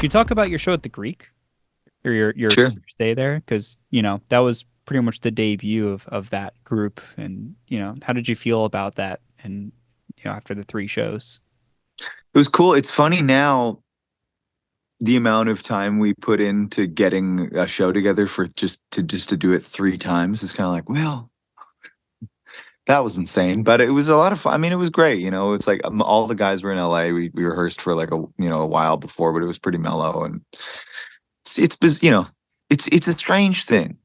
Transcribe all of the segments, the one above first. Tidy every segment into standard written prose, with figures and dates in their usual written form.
Could you talk about your show at the Greek or Sure. your stay there? Because, that was pretty much the debut of that group. And, how did you feel about that? And, after the three shows? It was cool. It's funny now the amount of time we put into getting a show together for just to do it three times is kind of like, well, that was insane, but it was a lot of fun. I mean, it was great. It's like all the guys were in LA. We rehearsed for like a while before, but it was pretty mellow and it's a strange thing.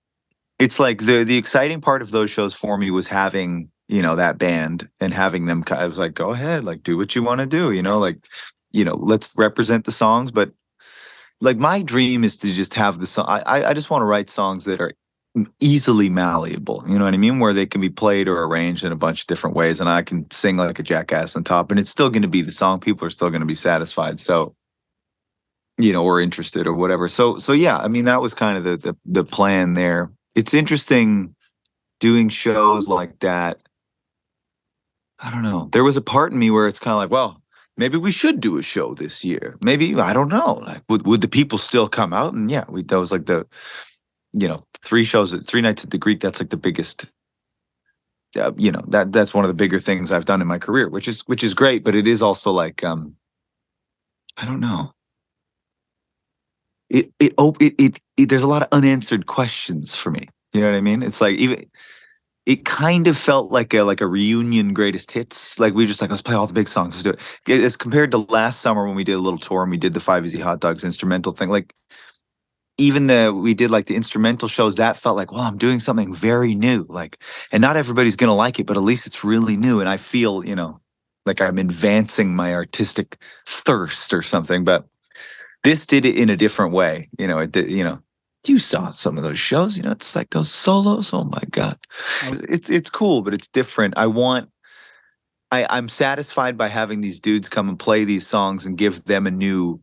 It's like the exciting part of those shows for me was having that band and having them. I was like, go ahead, like do what you want to do. Like let's represent the songs. But like my dream is to just have the song. I just want to write songs that are easily malleable. You know what I mean? Where they can be played or arranged in a bunch of different ways, and I can sing like a jackass on top, and it's still going to be the song. People are still going to be satisfied. So or interested or whatever. So yeah, I mean that was kind of the plan there. It's interesting doing shows like that. I don't know. There was a part in me where it's kind of like, well, maybe we should do a show this year. Maybe I don't know. Like, would the people still come out? And yeah, that was like the three shows, three nights at the Greek. That's like the biggest. That's one of the bigger things I've done in my career, which is great. But it is also like I don't know. There's a lot of unanswered questions for me. You know what I mean? It's like even it kind of felt like a reunion greatest hits. Like we just like let's play all the big songs, let's do it. As compared to last summer when we did a little tour and we did the Five Easy Hot Dogs instrumental thing. Like even we did like the instrumental shows that felt like well I'm doing something very new. Like and not everybody's gonna like it, but at least it's really new. And I feel like I'm advancing my artistic thirst or something. But this did it in a different way. It did, you saw some of those shows, it's like those solos. Oh my God. It's cool, but it's different. I'm satisfied by having these dudes come and play these songs and give them a new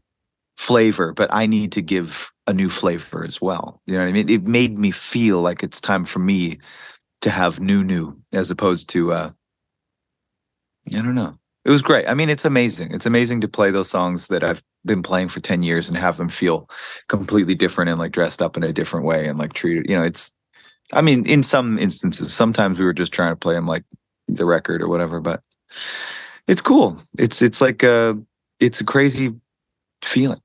flavor, but I need to give a new flavor as well. You know what I mean? It made me feel like it's time for me to have new as opposed to I don't know. It was great. I mean, it's amazing. It's amazing to play those songs that I've been playing for 10 years and have them feel completely different and like dressed up in a different way and like treated, I mean, in some instances, sometimes we were just trying to play them like the record or whatever, but it's cool. It's a crazy feeling.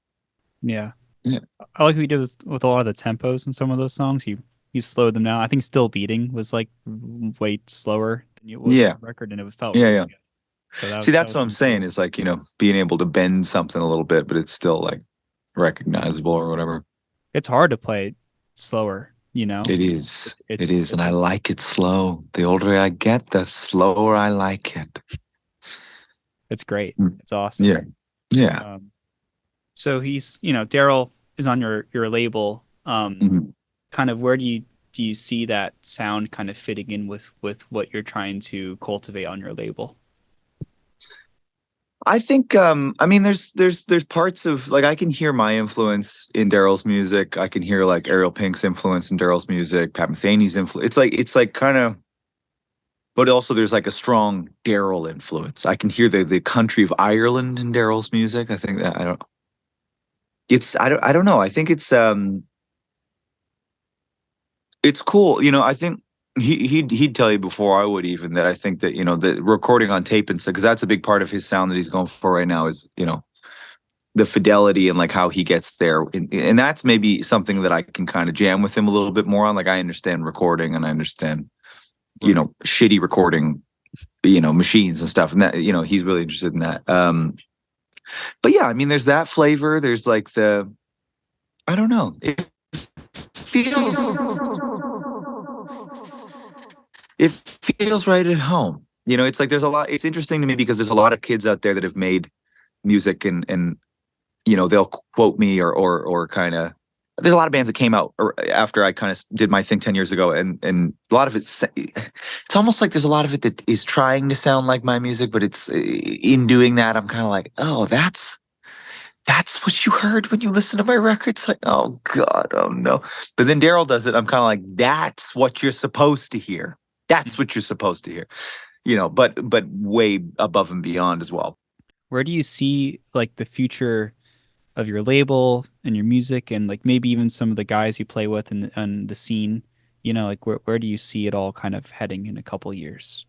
Yeah. Yeah. I like what you did with a lot of the tempos in some of those songs. You slowed them down. I think Still Beating was like way slower than it was on Yeah. the record, and it felt Yeah. really Yeah. good. So See, that that's was what I'm some saying cool. is like, being able to bend something a little bit, but it's still like recognizable or whatever. It's hard to play slower, you know. It is. It is. And It's I a like it slow. The older I get, the slower I like it. it's great. Mm. It's awesome. Yeah. Yeah. Um, so he's, Daryl is on your label. Mhm. Kind of where do you see that sound kind of fitting in with what you're trying to cultivate on your label? I think I mean there's parts of like I can hear my influence in Daryl's music. I can hear like Ariel Pink's influence in Daryl's music, Pat Metheny's influence. It's like kind of but also there's like a strong Daryl influence. I can hear the country of Ireland in Daryl's music. I think that I don't know. I think it's cool. I think he'd tell you before I would even that I think that the recording on tape and stuff because that's a big part of his sound that he's going for right now is the fidelity and like how he gets there, and that's maybe something that I can kind of jam with him a little bit more on. Like I understand recording and I understand Right. shitty recording machines and stuff, and that he's really interested in that. But yeah, I mean, there's that flavor. There's like the I don't know. It feels it feels right at home. It's like there's a lot. It's interesting to me because there's a lot of kids out there that have made music and they'll quote me or kind of. There's a lot of bands that came out after I kind of did my thing 10 years ago, and a lot of it's almost like there's a lot of it that is trying to sound like my music, but it's in doing that, I'm kind of like, oh, that's what you heard when you listen to my records. Like, oh God, oh no. But then Daryl does it. I'm kind of like, that's what you're supposed to hear. That's what you're supposed to hear. But way above and beyond as well. Where do you see like the future of your label and your music, and like maybe even some of the guys you play with and the scene? You know, like where do you see it all kind of heading in a couple years?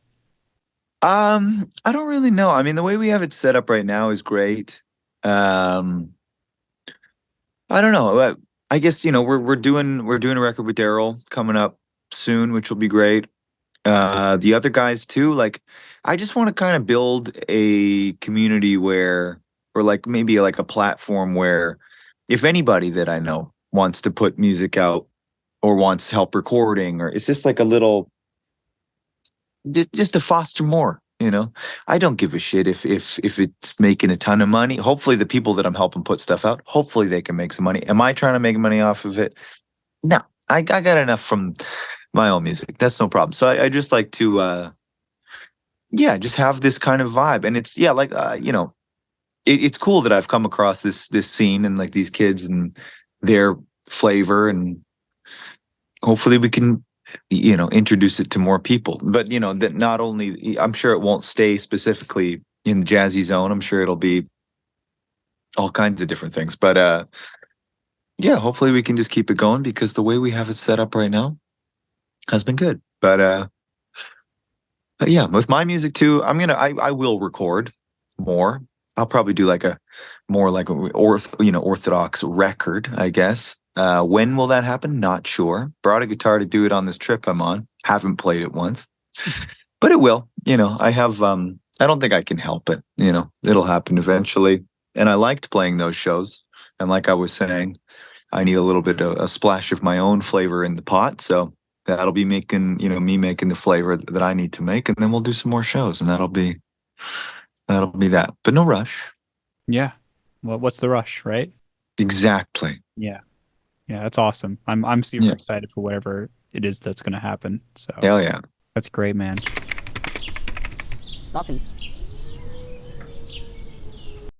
I don't really know. I mean, the way we have it set up right now is great. Um, I don't know. I guess, we're doing a record with Daryl coming up soon, which will be great. The other guys too, like I just want to kind of build a community where, or like maybe like a platform where if anybody that I know wants to put music out or wants help recording, or it's just like a little, just to foster more, you know. I don't give a shit if it's making a ton of money. Hopefully the people that I'm helping put stuff out, hopefully they can make some money. Am I trying to make money off of it? No. I got enough from my own music. That's no problem. So I just like to yeah, just have this kind of vibe. And it's yeah, like it's cool that I've come across this scene and like these kids and their flavor, and hopefully we can introduce it to more people. But that not only, I'm sure it won't stay specifically in the jazzy zone. I'm sure it'll be all kinds of different things. But yeah, hopefully we can just keep it going because the way we have it set up right now has been good. But yeah, with my music too, I will record more. I'll probably do like a more like a orthodox record, I guess. When will that happen? Not sure. Brought a guitar to do it on this trip I'm on. Haven't played it once, but it will. I have I don't think I can help it. It'll happen eventually. And I liked playing those shows. And like I was saying, I need a little bit of a splash of my own flavor in the pot. So that'll be making, me making the flavor that I need to make, and then we'll do some more shows, and that'll be that. But no rush. Yeah. Well, what's the rush, right? Exactly. Yeah. Yeah, that's awesome. I'm super Yeah. excited for whatever it is that's going to happen. So Hell yeah. that's great, man. Welcome